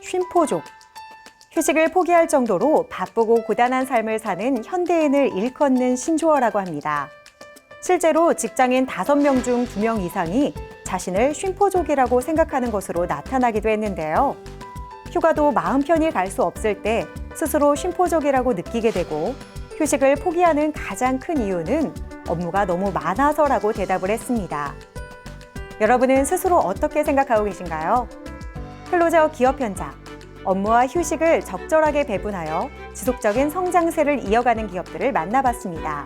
쉼포족. 휴식을 포기할 정도로 바쁘고 고단한 삶을 사는 현대인을 일컫는 신조어라고 합니다. 실제로 직장인 5명 중 2명 이상이 자신을 쉼포족이라고 생각하는 것으로 나타나기도 했는데요. 휴가도 마음 편히 갈 수 없을 때 스스로 쉼포족이라고 느끼게 되고 휴식을 포기하는 가장 큰 이유는 업무가 너무 많아서라고 대답을 했습니다. 여러분은 스스로 어떻게 생각하고 계신가요? 클로저 기업 현장, 업무와 휴식을 적절하게 배분하여 지속적인 성장세를 이어가는 기업들을 만나봤습니다.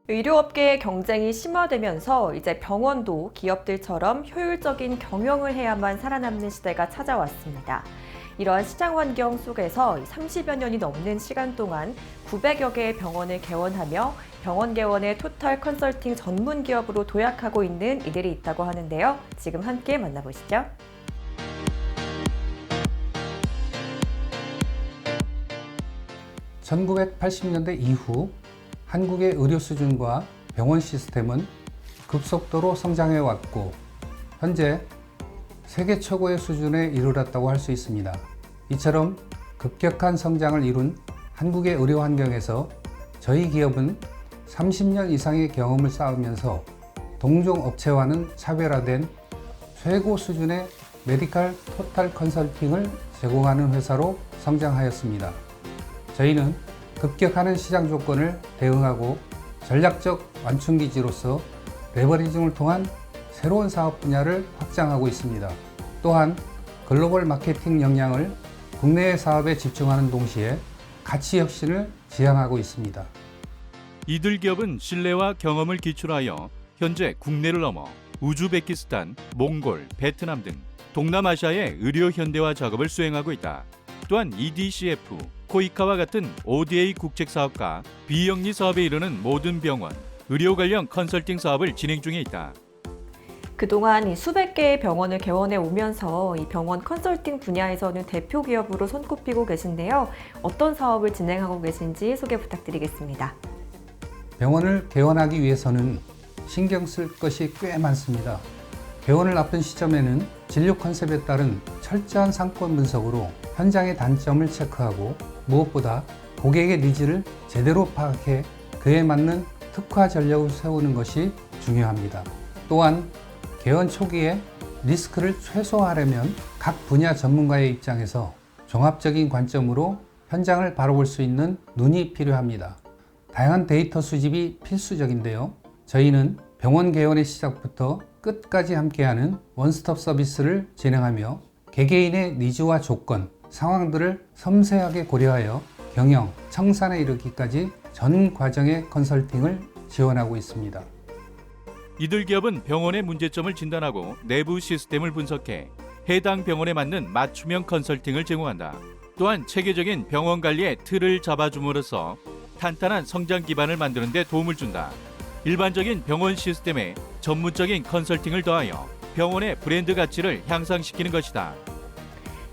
의료업계의 경쟁이 심화되면서 이제 병원도 기업들처럼 효율적인 경영을 해야만 살아남는 시대가 찾아왔습니다. 이러한 시장 환경 속에서 30여 년이 넘는 시간 동안 900여 개의 병원을 개원하며 병원 개원의 토탈 컨설팅 전문 기업으로 도약하고 있는 이들이 있다고 하는데요. 지금 함께 만나보시죠. (1980년대) 이후 한국의 의료 수준과 병원 시스템은 급속도로 성장해왔고 현재 세계 최고의 수준에 이르렀다고 할 수 있습니다. 이처럼 급격한 성장을 이룬 한국의 의료 환경에서 저희 기업은 30년 이상의 경험을 쌓으면서 동종 업체와는 차별화된 최고 수준의 메디컬 토탈 컨설팅을 제공하는 회사로 성장하였습니다. 저희는 급격하는 시장 조건을 대응하고 전략적 완충기지로서 레버리징을 통한 새로운 사업 분야를 확장하고 있습니다. 또한 글로벌 마케팅 역량을 국내의 사업에 집중하는 동시에 가치 혁신을 지향하고 있습니다. 이들 기업은 신뢰와 경험을 기초로 현재 국내를 넘어 우즈베키스탄, 몽골, 베트남 등 동남아시아의 의료 현대화 작업을 수행하고 있다. 또한 EDCF, 코이카와 같은 ODA 국책 사업과 비영리 사업에 이르는 모든 병원, 의료 관련 컨설팅 사업을 진행 중에 있다. 그동안 수백 개의 병원을 개원해 오면서 이 병원 컨설팅 분야에서는 대표 기업으로 손꼽히고 계신데요. 어떤 사업을 진행하고 계신지 소개 부탁드리겠습니다. 병원을 개원하기 위해서는 신경 쓸 것이 꽤 많습니다. 개원을 앞둔 시점에는 진료 컨셉에 따른 철저한 상권 분석으로 현장의 단점을 체크하고 무엇보다 고객의 니즈를 제대로 파악해 그에 맞는 특화 전략을 세우는 것이 중요합니다. 또한 개원 초기에 리스크를 최소화하려면 각 분야 전문가의 입장에서 종합적인 관점으로 현장을 바라볼 수 있는 눈이 필요합니다. 다양한 데이터 수집이 필수적인데요. 저희는 병원 개원의 시작부터 끝까지 함께하는 원스톱 서비스를 진행하며 개개인의 니즈와 조건, 상황들을 섬세하게 고려하여 경영, 청산에 이르기까지 전 과정의 컨설팅을 지원하고 있습니다. 이들 기업은 병원의 문제점을 진단하고 내부 시스템을 분석해 해당 병원에 맞는 맞춤형 컨설팅을 제공한다. 또한 체계적인 병원 관리의 틀을 잡아줌으로써 탄탄한 성장 기반을 만드는 데 도움을 준다. 일반적인 병원 시스템에 전문적인 컨설팅을 더하여 병원의 브랜드 가치를 향상시키는 것이다.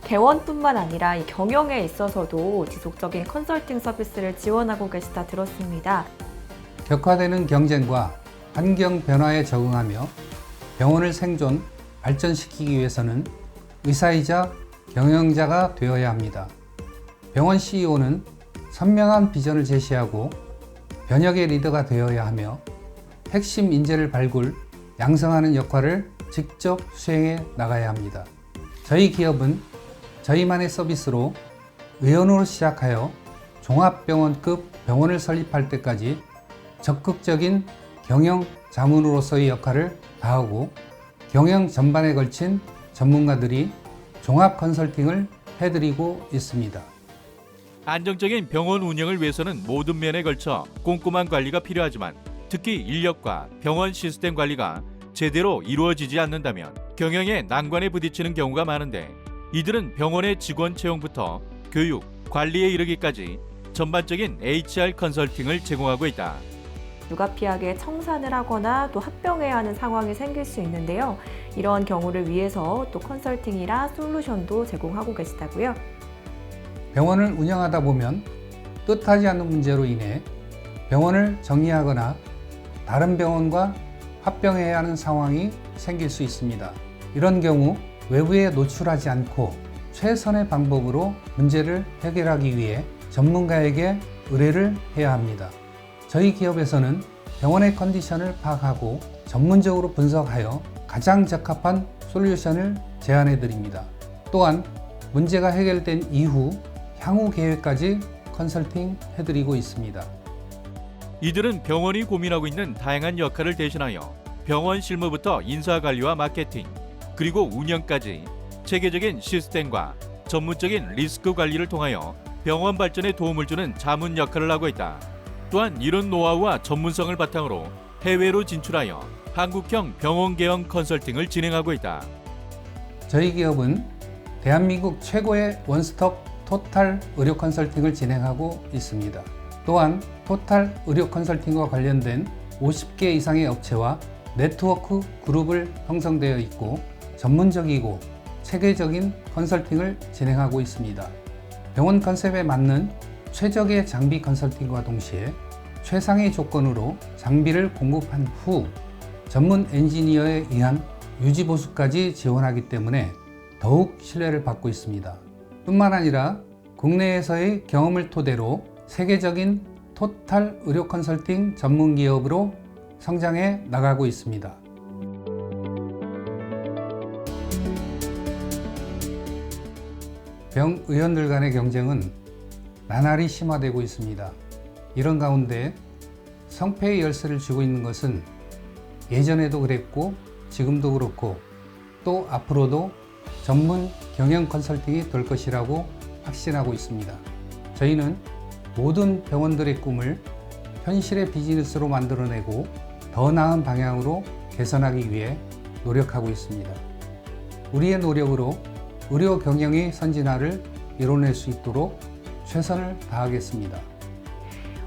개원뿐만 아니라 이 경영에 있어서도 지속적인 컨설팅 서비스를 지원하고 계시다 들었습니다. 격화되는 경쟁과 환경 변화에 적응하며 병원을 생존, 발전시키기 위해서는 의사이자 경영자가 되어야 합니다. 병원 CEO는 선명한 비전을 제시하고 변혁의 리더가 되어야 하며 핵심 인재를 발굴, 양성하는 역할을 직접 수행해 나가야 합니다. 저희 기업은 저희만의 서비스로 의원으로 시작하여 종합병원급 병원을 설립할 때까지 적극적인 경영 자문으로서의 역할을 다하고 경영 전반에 걸친 전문가들이 종합 컨설팅을 해드리고 있습니다. 안정적인 병원 운영을 위해서는 모든 면에 걸쳐 꼼꼼한 관리가 필요하지만 특히 인력과 병원 시스템 관리가 제대로 이루어지지 않는다면 경영에 난관에 부딪히는 경우가 많은데 이들은 병원의 직원 채용부터 교육, 관리에 이르기까지 전반적인 HR 컨설팅을 제공하고 있다. 불가피하게 청산을 하거나 또 합병해야 하는 상황이 생길 수 있는데요. 이러한 경우를 위해서 또 컨설팅이나 솔루션도 제공하고 계시다고요? 병원을 운영하다 보면 뜻하지 않는 문제로 인해 병원을 정리하거나 다른 병원과 합병해야 하는 상황이 생길 수 있습니다. 이런 경우 외부에 노출하지 않고 최선의 방법으로 문제를 해결하기 위해 전문가에게 의뢰를 해야 합니다. 저희 기업에서는 병원의 컨디션을 파악하고 전문적으로 분석하여 가장 적합한 솔루션을 제안해 드립니다. 또한 문제가 해결된 이후 향후 계획까지 컨설팅 해드리고 있습니다. 이들은 병원이 고민하고 있는 다양한 역할을 대신하여 병원 실무부터 인사관리와 마케팅, 그리고 운영까지 체계적인 시스템과 전문적인 리스크 관리를 통하여 병원 발전에 도움을 주는 자문 역할을 하고 있다. 또한 이런 노하우와 전문성을 바탕으로 해외로 진출하여 한국형 병원 개혁 컨설팅을 진행하고 있다. 저희 기업은 대한민국 최고의 원스톱 토탈 의료 컨설팅을 진행하고 있습니다. 또한 토탈 의료 컨설팅과 관련된 50개 이상의 업체와 네트워크 그룹을 형성되어 있고 전문적이고 체계적인 컨설팅을 진행하고 있습니다. 병원 컨셉에 맞는 최적의 장비 컨설팅과 동시에 최상의 조건으로 장비를 공급한 후 전문 엔지니어에 의한 유지 보수까지 지원하기 때문에 더욱 신뢰를 받고 있습니다. 뿐만 아니라 국내에서의 경험을 토대로 세계적인 토탈 의료 컨설팅 전문 기업으로 성장해 나가고 있습니다. 병의원들 간의 경쟁은 나날이 심화되고 있습니다. 이런 가운데 성패의 열쇠를 쥐고 있는 것은 예전에도 그랬고 지금도 그렇고 또 앞으로도 전문 경영 컨설팅이 될 것이라고 확신하고 있습니다. 저희는 모든 병원들의 꿈을 현실의 비즈니스로 만들어내고 더 나은 방향으로 개선하기 위해 노력하고 있습니다. 우리의 노력으로 의료 경영의 선진화를 이뤄낼 수 있도록 최선을 다하겠습니다.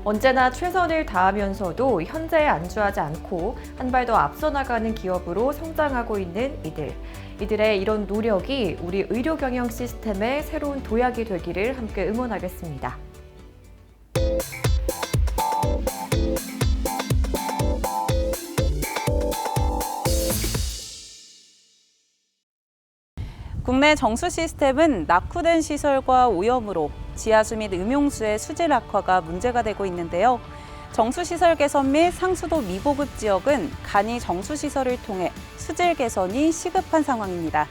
언제나 최선을 다하면서도 현재에 안주하지 않고 한 발 더 앞서 나가는 기업으로 성장하고 있는 이들의 이런 노력이 우리 의료 경영 시스템의 새로운 도약이 되기를 함께 응원하겠습니다. 국내 정수 시스템은 낙후된 시설과 오염으로 지하수 및 음용수의 수질 악화가 문제가 되고 있는데요. 정수시설 개선 및 상수도 미보급 지역은 간이 정수시설을 통해 수질 개선이 시급한 상황입니다.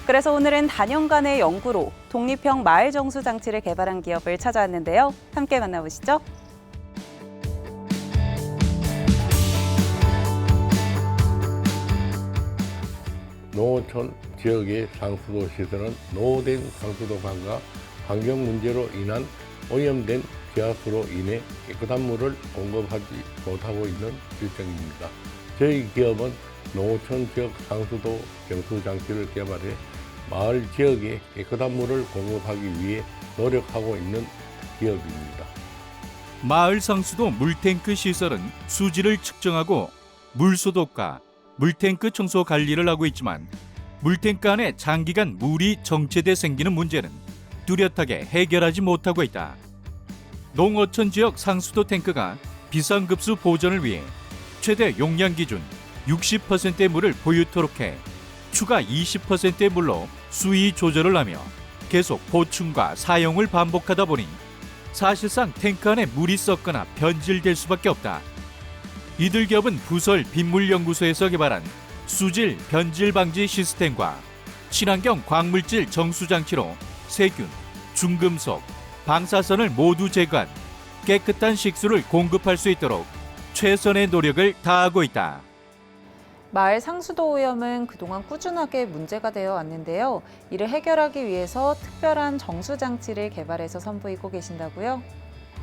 그래서 오늘은 단연간의 연구로 독립형 마을 정수 장치를 개발한 기업을 찾아왔는데요. 함께 만나보시죠. 농어촌 지역의 상수도 시설은 노후된 상수도관과 환경 문제로 인한 오염된 지하수로 인해 깨끗한 물을 공급하지 못하고 있는 실정입니다. 저희 기업은 농어촌 지역 상수도 정수 장치를 개발해 마을 지역에 깨끗한 물을 공급하기 위해 노력하고 있는 기업입니다. 마을 상수도 물탱크 시설은 수질을 측정하고 물소독과 물탱크 청소 관리를 하고 있지만 물탱크 안에 장기간 물이 정체돼 생기는 문제는 뚜렷하게 해결하지 못하고 있다. 농어촌 지역 상수도 탱크가 비상급수 보존을 위해 최대 용량 기준 60%의 물을 보유토록 해 추가 20%의 물로 수위 조절을 하며 계속 보충과 사용을 반복하다 보니 사실상 탱크 안에 물이 썩거나 변질될 수밖에 없다. 이들 기업은 부설 빗물연구소에서 개발한 수질 변질 방지 시스템과 친환경 광물질 정수 장치로 세균, 중금속, 방사선을 모두 제거한 깨끗한 식수를 공급할 수 있도록 최선의 노력을 다하고 있다. 마을 상수도 오염은 그동안 꾸준하게 문제가 되어 왔는데요. 이를 해결하기 위해서 특별한 정수 장치를 개발해서 선보이고 계신다고요?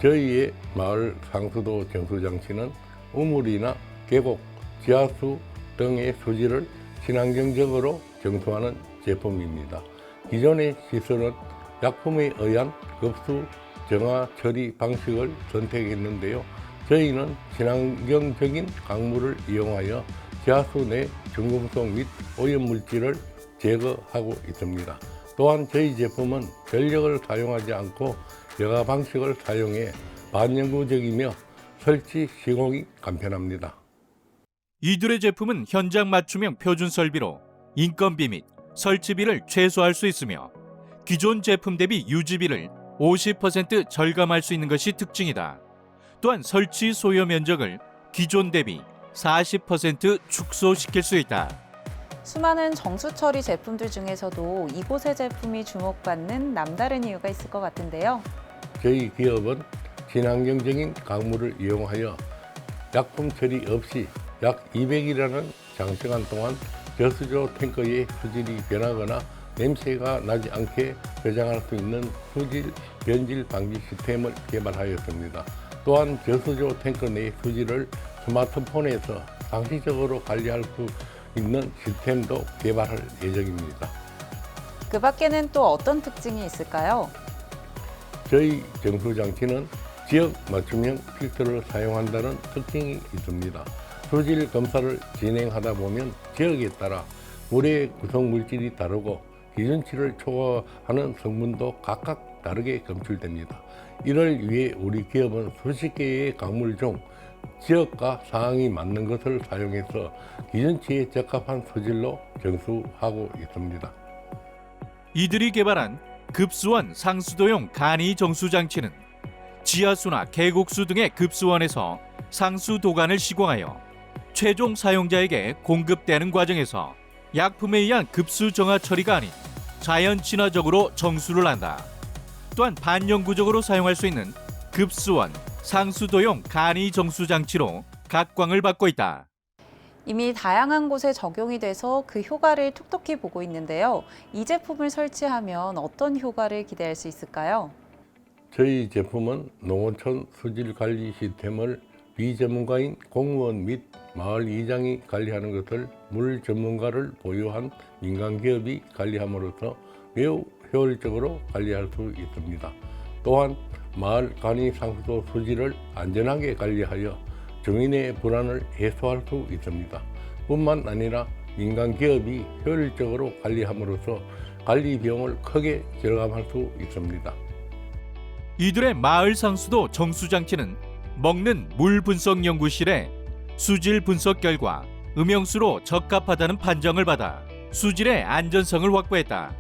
저희의 마을 상수도 정수 장치는 우물이나 계곡, 지하수 등의 수질을 친환경적으로 정수하는 제품입니다. 기존의 시설은 약품에 의한 급수 정화 처리 방식을 선택했는데요. 저희는 친환경적인 강물을 이용하여 지하수 내 중금속 및 오염물질을 제거하고 있습니다. 또한 저희 제품은 전력을 사용하지 않고 여가 방식을 사용해 반영구적이며 설치 시공이 간편합니다. 이들의 제품은 현장 맞춤형 표준 설비로 인건비 및 설치비를 최소화할 수 있으며 기존 제품 대비 유지비를 50% 절감할 수 있는 것이 특징이다. 또한 설치 소요 면적을 기존 대비 40% 축소시킬 수 있다. 수많은 정수 처리 제품들 중에서도 이곳의 제품이 주목받는 남다른 이유가 있을 것 같은데요. 저희 기업은 친환경적인 강물을 이용하여 약품 처리 없이 약 200일이라는 장시간 동안 저수조 탱커의 수질이 변하거나 냄새가 나지 않게 저장할 수 있는 수질 변질 방지 시스템을 개발하였습니다. 또한 저수조 탱커 내 수질을 스마트폰에서 상시적으로 관리할 수 있는 시스템도 개발할 예정입니다. 그 밖에는 또 어떤 특징이 있을까요? 저희 정수장치는 지역 맞춤형 필터를 사용한다는 특징이 있습니다. 수질 검사를 진행하다 보면 지역에 따라 물의 구성 물질이 다르고 기준치를 초과하는 성분도 각각 다르게 검출됩니다. 이를 위해 우리 기업은 수십 개의 강물 중 지역과 상황이 맞는 것을 사용해서 기준치에 적합한 수질로 정수하고 있습니다. 이들이 개발한 급수원 상수도용 간이 정수 장치는 지하수나 계곡수 등의 급수원에서 상수 도관을 시공하여 최종 사용자에게 공급되는 과정에서 약품에 의한 급수 정화 처리가 아닌 자연 친화적으로 정수를 한다. 또한 반영구적으로 사용할 수 있는 급수원 상수도용 간이 정수 장치로 각광을 받고 있다. 이미 다양한 곳에 적용이 돼서 그 효과를 톡톡히 보고 있는데요. 이 제품을 설치하면 어떤 효과를 기대할 수 있을까요? 저희 제품은 농어촌 수질 관리 시스템을 비전문가인 공무원 및 마을 이장이 관리하는 것을 물 전문가를 보유한 민간 기업이 관리함으로써 매우 효율적으로 관리할 수 있습니다. 또한 마을 간이 상수도 수질을 안전하게 관리하여 주민의 불안을 해소할 수 있습니다. 뿐만 아니라 민간 기업이 효율적으로 관리함으로써 관리 비용을 크게 절감할 수 있습니다. 이들의 마을 상수도 정수 장치는 먹는 물 분석 연구실에 수질 분석 결과 음영수로 적합하다는 판정을 받아 수질의 안전성을 확보했다.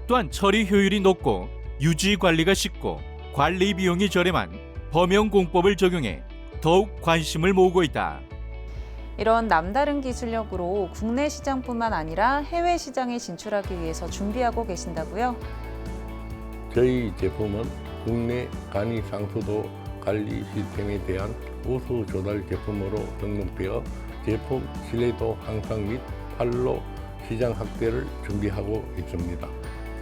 또한 처리 효율이 높고 유지 관리가 쉽고 관리 비용이 저렴한 범용공법을 적용해 더욱 관심을 모으고 있다. 이런 남다른 기술력으로 국내 시장뿐만 아니라 해외 시장에 진출하기 위해서 준비하고 계신다고요? 저희 제품은 국내 간이 상수도 관리 시스템에 대한 우수 조달 제품으로 등록되어 제품 신뢰도 향상 및 판로 시장 확대를 준비하고 있습니다.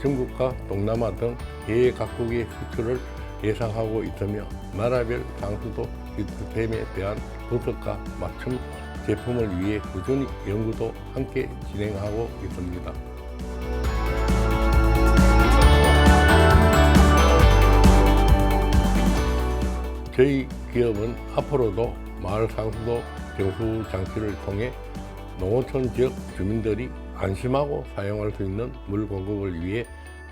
중국과 동남아 등 해외 각국의 수출을 예상하고 있으며 나라별 상수도 시스템에 대한 분석과 맞춤 제품을 위해 꾸준히 연구도 함께 진행하고 있습니다. 저희 기업은 앞으로도 마을 상수도 정수 장치를 통해 농어촌 지역 주민들이 안심하고 사용할 수 있는 물 공급을 위해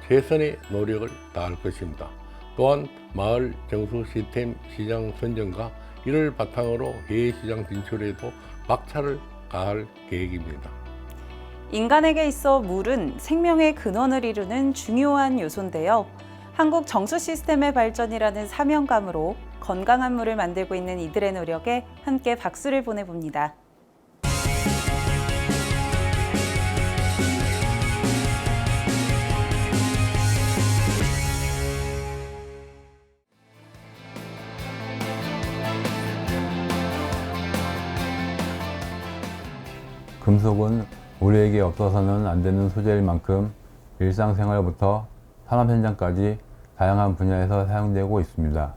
최선의 노력을 다할 것입니다. 또한 마을 정수 시스템 시장 선정과 이를 바탕으로 해외 시장 진출에도 박차를 가할 계획입니다. 인간에게 있어 물은 생명의 근원을 이루는 중요한 요소인데요. 한국 정수 시스템의 발전이라는 사명감으로 건강한 물을 만들고 있는 이들의 노력에 함께 박수를 보내봅니다. 금속은 우리에게 없어서는 안 되는 소재일 만큼 일상생활부터 산업 현장까지 다양한 분야에서 사용되고 있습니다.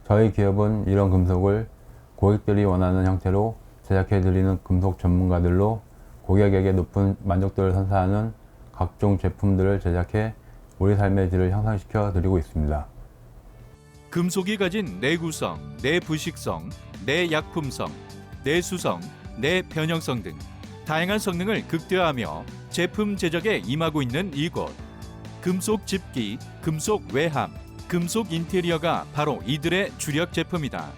저희 기업은 이런 금속을 고객들이 원하는 형태로 제작해 드리는 금속 전문가들로 고객에게 높은 만족도를 선사하는 각종 제품들을 제작해 우리 삶의 질을 향상시켜 드리고 있습니다. 금속이 가진 내구성, 내부식성, 내약품성, 내수성, 내변형성 등 다양한 성능을 극대화하며 제품 제작에 임하고 있는 이곳. 금속 집기, 금속 외함, 금속 인테리어가 바로 이들의 주력 제품이다.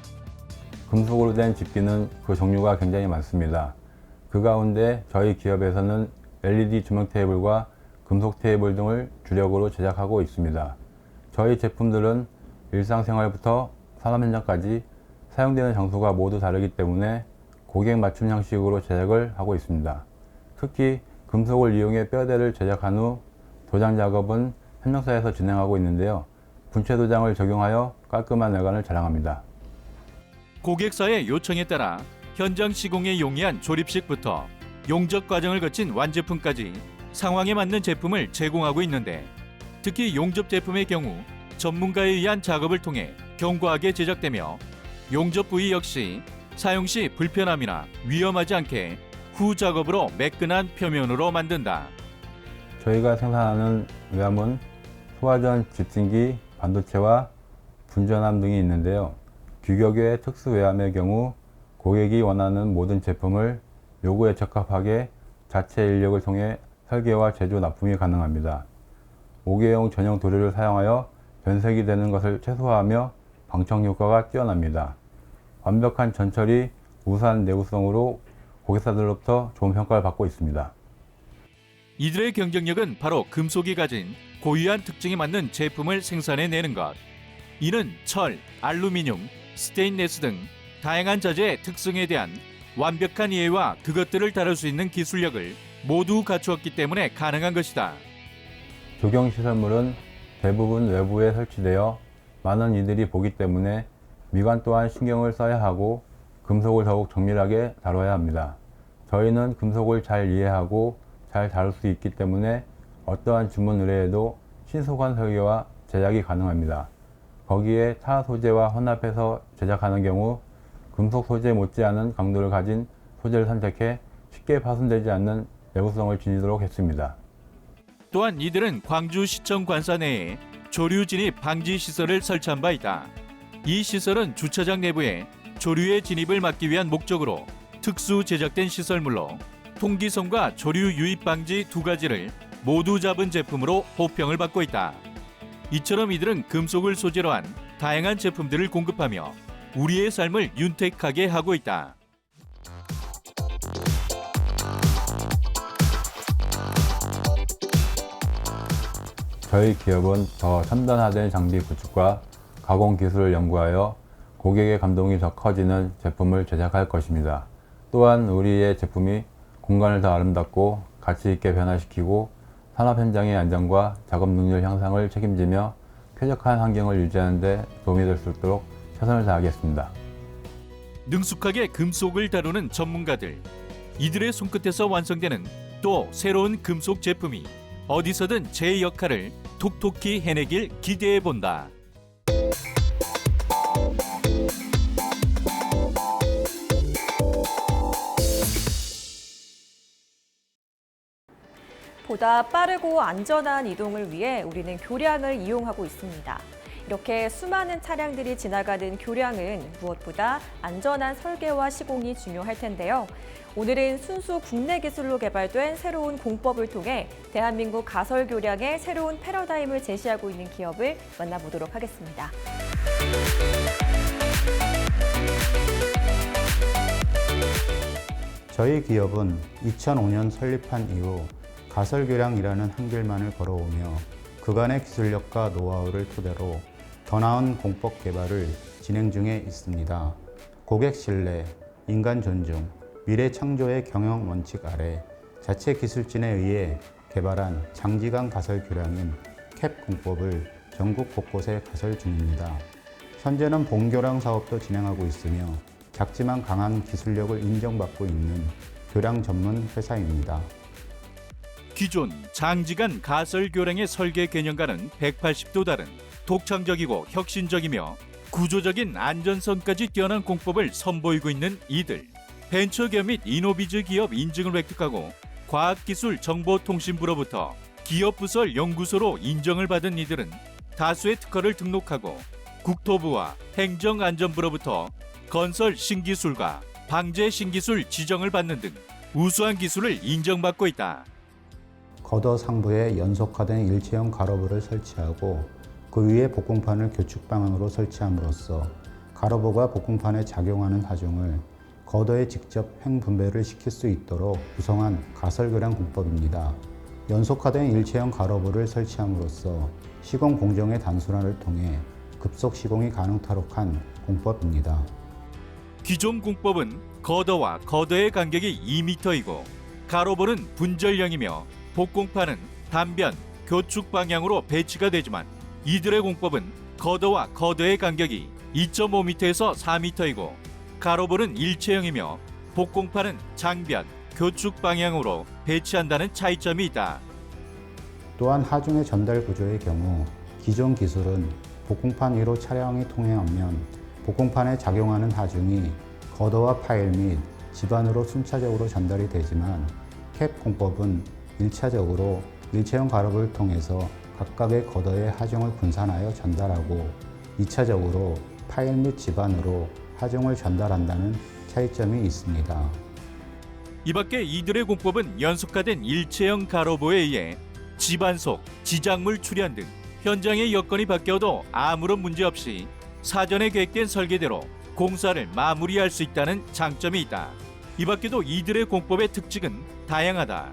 금속으로 된 집기는 그 종류가 굉장히 많습니다. 그 가운데 저희 기업에서는 LED 조명 테이블과 금속 테이블 등을 주력으로 제작하고 있습니다. 저희 제품들은 일상생활부터 산업 현장까지 사용되는 장소가 모두 다르기 때문에 고객 맞춤 형식으로 제작을 하고 있습니다. 특히 금속을 이용해 뼈대를 제작한 후 도장 작업은 현명사에서 진행하고 있는데요. 분체 도장을 적용하여 깔끔한 외관을 자랑합니다. 고객사의 요청에 따라 현장 시공에 용이한 조립식부터 용접 과정을 거친 완제품까지 상황에 맞는 제품을 제공하고 있는데, 특히 용접 제품의 경우 전문가에 의한 작업을 통해 견고하게 제작되며 용접 부위 역시 사용 시 불편함이나 위험하지 않게 후 작업으로 매끈한 표면으로 만든다. 저희가 생산하는 외암은 소화전, 집진기, 반도체와 분전함 등이 있는데요. 규격의 특수 외암의 경우 고객이 원하는 모든 제품을 요구에 적합하게 자체 인력을 통해 설계와 제조 납품이 가능합니다. 5개형 전용 도료를 사용하여 변색이 되는 것을 최소화하며 방청 효과가 뛰어납니다. 완벽한 전처리, 우수한 내구성으로 고객사들로부터 좋은 평가를 받고 있습니다. 이들의 경쟁력은 바로 금속이 가진 고유한 특징에 맞는 제품을 생산해내는 것. 이는 철, 알루미늄, 스테인레스 등 다양한 자재의 특성에 대한 완벽한 이해와 그것들을 다룰 수 있는 기술력을 모두 갖추었기 때문에 가능한 것이다. 조경 시설물은 대부분 외부에 설치되어 많은 이들이 보기 때문에 미관 또한 신경을 써야 하고 금속을 더욱 정밀하게 다뤄야 합니다. 저희는 금속을 잘 이해하고 잘 다룰 수 있기 때문에 어떠한 주문 의뢰에도 신속한 설계와 제작이 가능합니다. 거기에 타 소재와 혼합해서 제작하는 경우 금속 소재 못지않은 강도를 가진 소재를 선택해 쉽게 파손되지 않는 내구성을 지니도록 했습니다. 또한 이들은 광주시청 관사 내에 조류 진입 방지 시설을 설치한 바 있다. 이 시설은 주차장 내부에 조류의 진입을 막기 위한 목적으로 특수 제작된 시설물로 통기성과 조류 유입 방지 두 가지를 모두 잡은 제품으로 호평을 받고 있다. 이처럼 이들은 금속을 소재로 한 다양한 제품들을 공급하며 우리의 삶을 윤택하게 하고 있다. 저희 기업은 더 첨단화된 장비 구축과 가공 기술을 연구하여 고객의 감동이 더 커지는 제품을 제작할 것입니다. 또한 우리의 제품이 공간을 더 아름답고 가치 있게 변화시키고 산업 현장의 안전과 작업 능률 향상을 책임지며 쾌적한 환경을 유지하는 데 도움이 될 수 있도록 최선을 다하겠습니다. 능숙하게 금속을 다루는 전문가들, 이들의 손끝에서 완성되는 또 새로운 금속 제품이 어디서든 제 역할을 톡톡히 해내길 기대해 본다. 보다 빠르고 안전한 이동을 위해 우리는 교량을 이용하고 있습니다. 이렇게 수많은 차량들이 지나가는 교량은 무엇보다 안전한 설계와 시공이 중요할 텐데요. 오늘은 순수 국내 기술로 개발된 새로운 공법을 통해 대한민국 가설 교량의 새로운 패러다임을 제시하고 있는 기업을 만나보도록 하겠습니다. 저희 기업은 2005년 설립한 이후 가설교량이라는 한글만을 걸어오며 그간의 기술력과 노하우를 토대로 더 나은 공법 개발을 진행 중에 있습니다. 고객 신뢰, 인간 존중, 미래 창조의 경영 원칙 아래 자체 기술진에 의해 개발한 장지간 가설교량인 캡 공법을 전국 곳곳에 가설 중입니다. 현재는 본교량 사업도 진행하고 있으며 작지만 강한 기술력을 인정받고 있는 교량 전문 회사입니다. 기존 장지간 가설 교량의 설계 개념과는 180도 다른 독창적이고 혁신적이며 구조적인 안전성까지 뛰어난 공법을 선보이고 있는 이들. 벤처기업 및 이노비즈 기업 인증을 획득하고 과학기술정보통신부로부터 기업부설 연구소로 인정을 받은 이들은 다수의 특허를 등록하고 국토부와 행정안전부로부터 건설 신기술과 방제 신기술 지정을 받는 등 우수한 기술을 인정받고 있다. 겉어 상부에 연속화된 일체형 가로부를 설치하고 그 위에 복궁판을 교축 방향으로 설치함으로써 가로부가 복궁판에 작용하는 하중을 겉어에 직접 횡분배를 시킬 수 있도록 구성한 가설교량 공법입니다. 연속화된 일체형 가로부를 설치함으로써 시공 공정의 단순화를 통해 급속 시공이 가능토록 한 공법입니다. 기존 공법은 거더와 거더의 간격이 2m이고 가로볼은 분절형이며 복공판은 단변, 교축 방향으로 배치가 되지만 이들의 공법은 거더와 거더의 간격이 2.5m에서 4m이고 가로볼은 일체형이며 복공판은 장변, 교축 방향으로 배치한다는 차이점이 있다. 또한 하중의 전달 구조의 경우 기존 기술은 복공판 위로 차량이 통행하면 복공판에 작용하는 하중이 거더와 파일 및 집안으로 순차적으로 전달이 되지만 캡 공법은 1차적으로 일체형 가로부를 통해서 각각의 거더의 하중을 분산하여 전달하고 2차적으로 파일 및 집안으로 하중을 전달한다는 차이점이 있습니다. 이 밖에 이들의 공법은 연속화된 일체형 가로보에 의해 집안 속 지작물 출현 등 현장의 여건이 바뀌어도 아무런 문제 없이 사전에 계획된 설계대로 공사를 마무리할 수 있다는 장점이 있다. 이 밖에도 이들의 공법의 특징은 다양하다.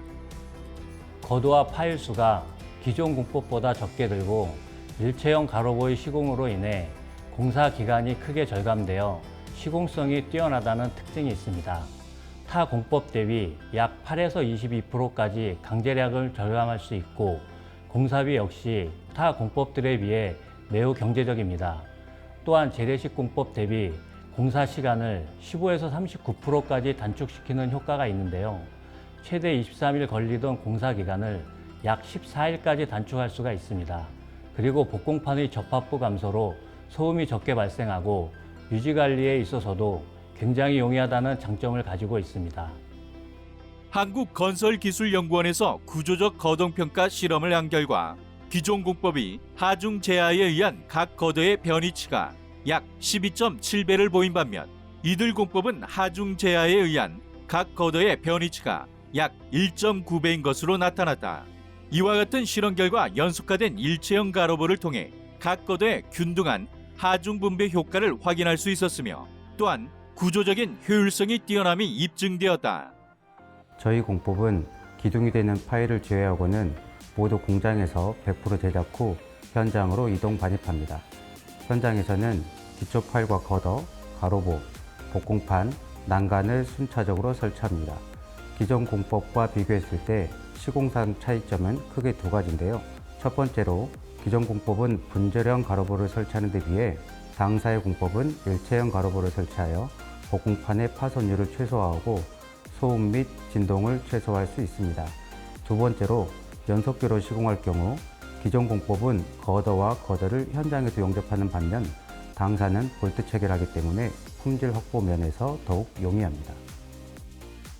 거도와 파일 수가 기존 공법보다 적게 들고 일체형 가로보의 시공으로 인해 공사 기간이 크게 절감되어 시공성이 뛰어나다는 특징이 있습니다. 타 공법 대비 약 8에서 22%까지 강제력을 절감할 수 있고 공사비 역시 타 공법들에 비해 매우 경제적입니다. 또한 재래식 공법 대비 공사 시간을 15에서 39%까지 단축시키는 효과가 있는데요. 최대 23일 걸리던 공사 기간을 약 14일까지 단축할 수가 있습니다. 그리고 복공판의 접합부 감소로 소음이 적게 발생하고 유지관리에 있어서도 굉장히 용이하다는 장점을 가지고 있습니다. 한국건설기술연구원에서 구조적 거동평가 실험을 한 결과 기존 공법이 하중 제하에 의한 각 거더의 변이치가 약 12.7배를 보인 반면 이들 공법은 하중 제하에 의한 각 거더의 변이치가 약 1.9배인 것으로 나타났다. 이와 같은 실험 결과 연속화된 일체형 가로보를 통해 각 거더의 균등한 하중 분배 효과를 확인할 수 있었으며 또한 구조적인 효율성이 뛰어남이 입증되었다. 저희 공법은 기둥이 되는 파일을 제외하고는 모두 공장에서 100% 제작 후 현장으로 이동 반입합니다. 현장에서는 기초 파일과 거더, 가로보, 복공판, 난간을 순차적으로 설치합니다. 기존 공법과 비교했을 때 시공상 차이점은 크게 두 가지인데요. 첫 번째로 기존 공법은 분절형 가로보를 설치하는 데 비해 당사의 공법은 일체형 가로보를 설치하여 복공판의 파손율을 최소화하고 소음 및 진동을 최소화할 수 있습니다. 두 번째로 연속기로 시공할 경우 기존 공법은 거더와 거더를 현장에서 용접하는 반면 당사는 볼트 체결하기 때문에 품질 확보 면에서 더욱 용이합니다.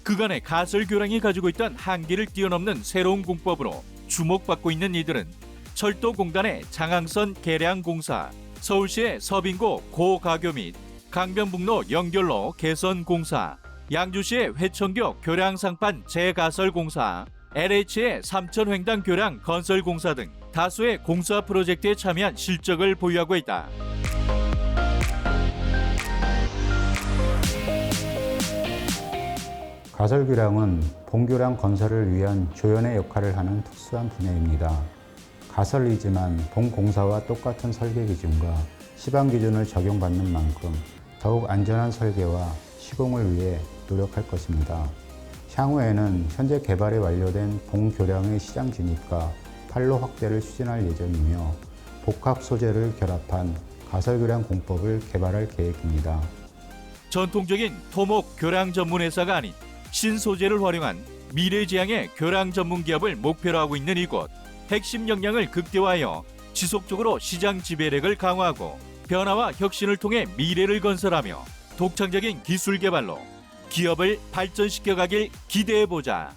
그간의 가설교량이 가지고 있던 한계를 뛰어넘는 새로운 공법으로 주목받고 있는 이들은 철도공단의 장항선 개량 공사, 서울시의 서빙고 고가교 및 강변북로 연결로 개선 공사, 양주시의 회천교 교량상판 재가설 공사, LH의 삼천횡단 교량 건설 공사 등 다수의 공사 프로젝트에 참여한 실적을 보유하고 있다. 가설교량은 본교량 건설을 위한 조연의 역할을 하는 특수한 분야입니다. 가설이지만 본 공사와 똑같은 설계 기준과 시방 기준을 적용받는 만큼 더욱 안전한 설계와 시공을 위해 노력할 것입니다. 향후에는 현재 개발이 완료된 본교량의 시장 진입과 판로 확대를 추진할 예정이며 복합 소재를 결합한 가설교량 공법을 개발할 계획입니다. 전통적인 토목 교량 전문 회사가 아닌 신소재를 활용한 미래지향의 교량 전문 기업을 목표로 하고 있는 이곳. 핵심 역량을 극대화하여 지속적으로 시장 지배력을 강화하고 변화와 혁신을 통해 미래를 건설하며 독창적인 기술 개발로 기업을 발전시켜가길 기대해보자.